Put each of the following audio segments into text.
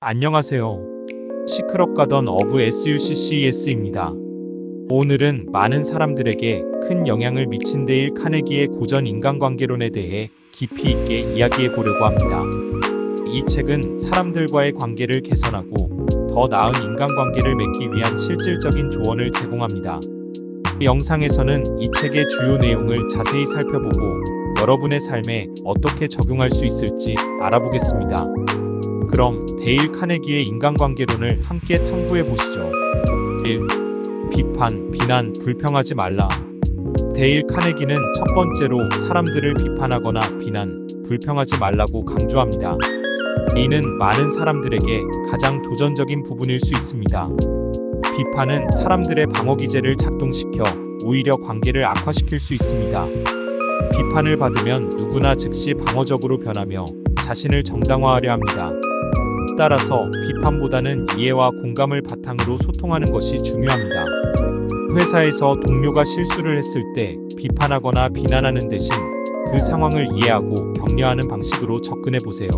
안녕하세요. 시끄럽가던 어브 SUCCES입니다. 오늘은 많은 사람들에게 큰 영향을 미친 데일 카네기의 고전 인간관계론에 대해 깊이 있게 이야기해 보려고 합니다. 이 책은 사람들과의 관계를 개선하고 더 나은 인간관계를 맺기 위한 실질적인 조언을 제공합니다. 이 영상에서는 이 책의 주요 내용을 자세히 살펴보고 여러분의 삶에 어떻게 적용할 수 있을지 알아보겠습니다. 그럼 데일 카네기의 인간관계론을 함께 탐구해 보시죠. 1. 비판, 비난, 불평하지 말라. 데일 카네기는 첫 번째로 사람들을 비판하거나 비난, 불평하지 말라고 강조합니다. 이는 많은 사람들에게 가장 도전적인 부분일 수 있습니다. 비판은 사람들의 방어 기제를 작동시켜 오히려 관계를 악화시킬 수 있습니다. 비판을 받으면 누구나 즉시 방어적으로 변하며 자신을 정당화하려 합니다. 따라서 비판보다는 이해와 공감을 바탕으로 소통하는 것이 중요합니다. 회사에서 동료가 실수를 했을 때 비판하거나 비난하는 대신 그 상황을 이해하고 격려하는 방식으로 접근해 보세요.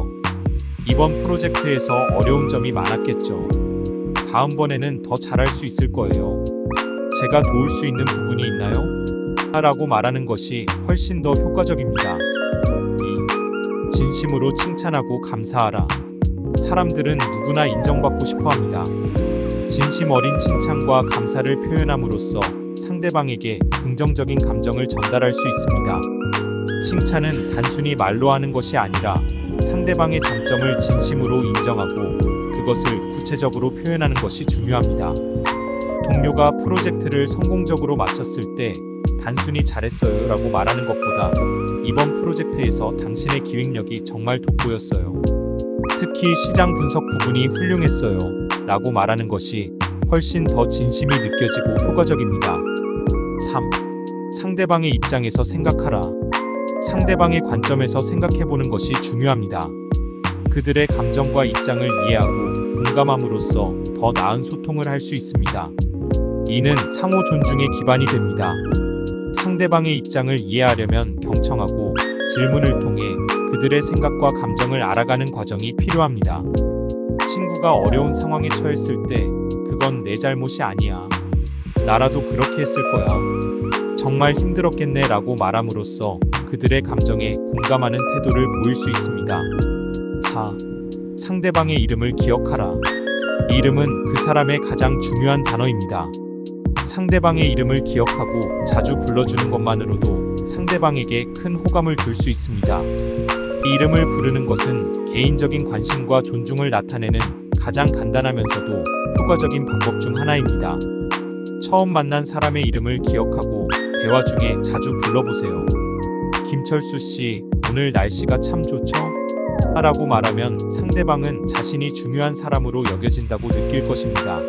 이번 프로젝트에서 어려운 점이 많았겠죠. 다음번에는 더 잘할 수 있을 거예요. 제가 도울 수 있는 부분이 있나요? 라고 말하는 것이 훨씬 더 효과적입니다. 2. 진심으로 칭찬하고 감사하라. 사람들은 누구나 인정받고 싶어 합니다. 진심 어린 칭찬과 감사를 표현함으로써 상대방에게 긍정적인 감정을 전달할 수 있습니다. 칭찬은 단순히 말로 하는 것이 아니라 상대방의 장점을 진심으로 인정하고 그것을 구체적으로 표현하는 것이 중요합니다. 동료가 프로젝트를 성공적으로 마쳤을 때 단순히 잘했어요 라고 말하는 것보다 이번 프로젝트에서 당신의 기획력이 정말 돋보였어요. 특히 시장 분석 부분이 훌륭했어요 라고 말하는 것이 훨씬 더 진심이 느껴지고 효과적입니다. 3. 상대방의 입장에서 생각하라. 상대방의 관점에서 생각해보는 것이 중요합니다. 그들의 감정과 입장을 이해하고 공감함으로써 더 나은 소통을 할 수 있습니다. 이는 상호 존중의 기반이 됩니다. 상대방의 입장을 이해하려면 경청하고 질문을 통해 그들의 생각과 감정을 알아가는 과정이 필요합니다. 친구가 어려운 상황에 처했을 때 그건 내 잘못이 아니야. 나라도 그렇게 했을 거야. 정말 힘들었겠네 라고 말함으로써 그들의 감정에 공감하는 태도를 보일 수 있습니다. 4. 상대방의 이름을 기억하라. 이름은 그 사람의 가장 중요한 단어입니다. 상대방의 이름을 기억하고 자주 불러주는 것만으로도 상대방에게 큰 호감을 줄 수 있습니다. 이름을 부르는 것은 개인적인 관심과 존중을 나타내는 가장 간단하면서도 효과적인 방법 중 하나입니다. 처음 만난 사람의 이름을 기억하고 대화 중에 자주 불러보세요. 김철수 씨, 오늘 날씨가 참 좋죠? 라고 말하면 상대방은 자신이 중요한 사람으로 여겨진다고 느낄 것입니다.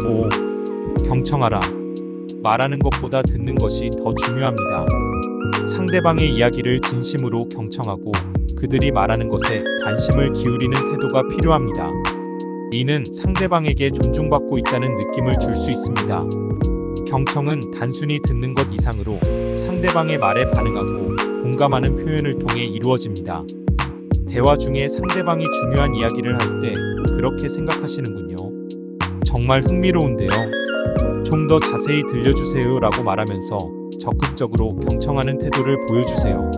5. 경청하라. 말하는 것보다 듣는 것이 더 중요합니다. 상대방의 이야기를 진심으로 경청하고 그들이 말하는 것에 관심을 기울이는 태도가 필요합니다. 이는 상대방에게 존중받고 있다는 느낌을 줄 수 있습니다. 경청은 단순히 듣는 것 이상으로 상대방의 말에 반응하고 공감하는 표현을 통해 이루어집니다. 대화 중에 상대방이 중요한 이야기를 할 때 그렇게 생각하시는군요. 정말 흥미로운데요. 좀 더 자세히 들려주세요 라고 말하면서 적극적으로 경청하는 태도를 보여주세요.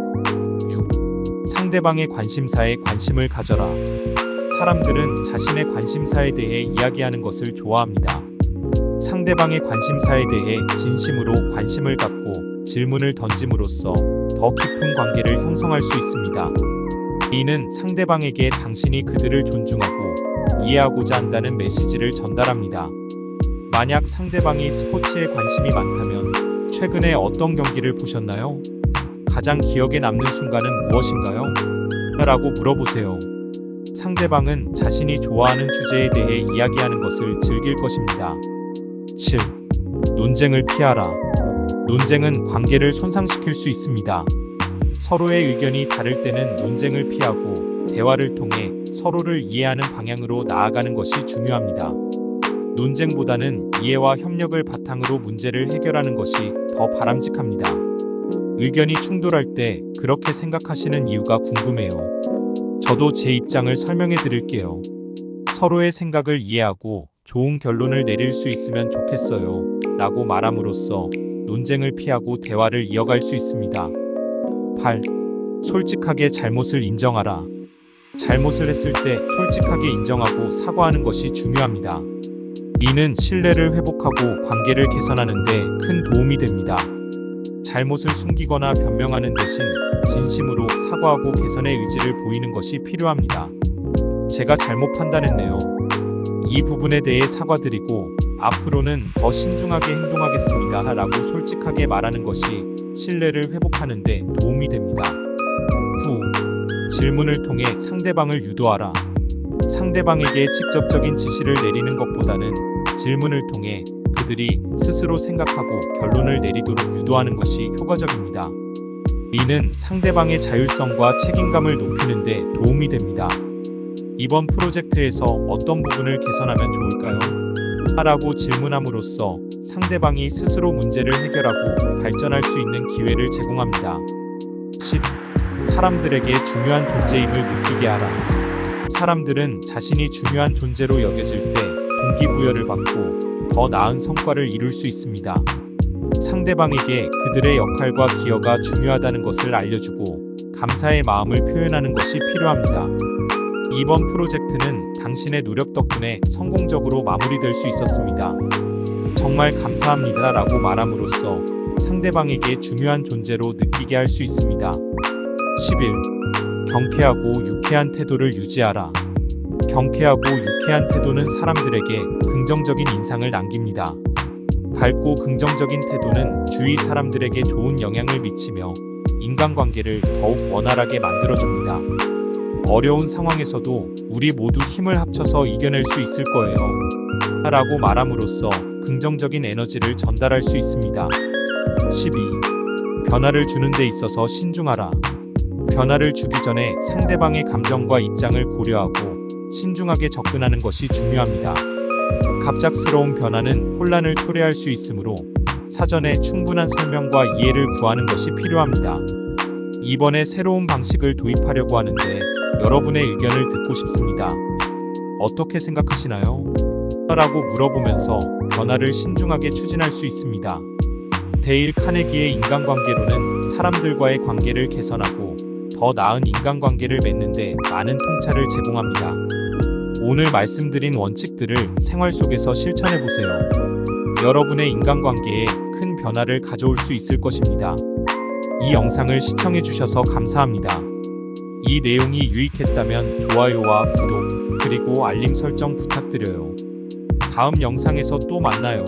6. 상대방의 관심사에 관심을 가져라. 사람들은 자신의 관심사에 대해 이야기하는 것을 좋아합니다. 상대방의 관심사에 대해 진심으로 관심을 갖고 질문을 던짐으로써 더 깊은 관계를 형성할 수 있습니다. 이는 상대방에게 당신이 그들을 존중하고 이해하고자 한다는 메시지를 전달합니다. 만약 상대방이 스포츠에 관심이 많다면 최근에 어떤 경기를 보셨나요? 가장 기억에 남는 순간은 무엇인가요? 라고 물어보세요. 상대방은 자신이 좋아하는 주제에 대해 이야기하는 것을 즐길 것입니다. 7. 논쟁을 피하라. 논쟁은 관계를 손상시킬 수 있습니다. 서로의 의견이 다를 때는 논쟁을 피하고 대화를 통해 서로를 이해하는 방향으로 나아가는 것이 중요합니다. 논쟁보다는 이해와 협력을 바탕으로 문제를 해결하는 것이 더 바람직합니다. 의견이 충돌할 때 그렇게 생각하시는 이유가 궁금해요. 저도 제 입장을 설명해 드릴게요. 서로의 생각을 이해하고 좋은 결론을 내릴 수 있으면 좋겠어요. 라고 말함으로써 논쟁을 피하고 대화를 이어갈 수 있습니다. 8. 솔직하게 잘못을 인정하라. 잘못을 했을 때 솔직하게 인정하고 사과하는 것이 중요합니다. 이는 신뢰를 회복하고 관계를 개선하는 데 큰 도움이 됩니다. 잘못을 숨기거나 변명하는 대신 진심으로 사과하고 개선의 의지를 보이는 것이 필요합니다. 제가 잘못 판단했네요. 이 부분에 대해 사과드리고 앞으로는 더 신중하게 행동하겠습니다. 라고 솔직하게 말하는 것이 신뢰를 회복하는 데 도움이 됩니다. 9. 질문을 통해 상대방을 유도하라. 상대방에게 직접적인 지시를 내리는 것보다는 질문을 통해 그들이 스스로 생각하고 결론을 내리도록 유도하는 것이 효과적입니다. 이는 상대방의 자율성과 책임감을 높이는 데 도움이 됩니다. 이번 프로젝트에서 어떤 부분을 개선하면 좋을까요? 라고 질문함으로써 상대방이 스스로 문제를 해결하고 발전할 수 있는 기회를 제공합니다. 10. 사람들에게 중요한 존재임을 느끼게 하라. 사람들은 자신이 중요한 존재로 여겨질 때 동기부여를 받고 더 나은 성과를 이룰 수 있습니다. 상대방에게 그들의 역할과 기여가 중요하다는 것을 알려주고 감사의 마음을 표현하는 것이 필요합니다. 이번 프로젝트는 당신의 노력 덕분에 성공적으로 마무리될 수 있었습니다. 정말 감사합니다. 라고 말함으로써 상대방에게 중요한 존재로 느끼게 할 수 있습니다. 11. 경쾌하고 유쾌한 태도를 유지하라. 경쾌하고 유쾌한 태도는 사람들에게 긍정적인 인상을 남깁니다. 밝고 긍정적인 태도는 주위 사람들에게 좋은 영향을 미치며 인간관계를 더욱 원활하게 만들어줍니다. 어려운 상황에서도 우리 모두 힘을 합쳐서 이겨낼 수 있을 거예요. 라고 말함으로써 긍정적인 에너지를 전달할 수 있습니다. 12. 변화를 주는 데 있어서 신중하라. 변화를 주기 전에 상대방의 감정과 입장을 고려하고 신중하게 접근하는 것이 중요합니다. 갑작스러운 변화는 혼란을 초래할 수 있으므로 사전에 충분한 설명과 이해를 구하는 것이 필요합니다. 이번에 새로운 방식을 도입하려고 하는데 여러분의 의견을 듣고 싶습니다. 어떻게 생각하시나요? 라고 물어보면서 변화를 신중하게 추진할 수 있습니다. 데일 카네기의 인간관계론은 사람들과의 관계를 개선하고 더 나은 인간관계를 맺는 데 많은 통찰을 제공합니다. 오늘 말씀드린 원칙들을 생활 속에서 실천해보세요. 여러분의 인간관계에 큰 변화를 가져올 수 있을 것입니다. 이 영상을 시청해주셔서 감사합니다. 이 내용이 유익했다면 좋아요와 구독, 그리고 알림 설정 부탁드려요. 다음 영상에서 또 만나요.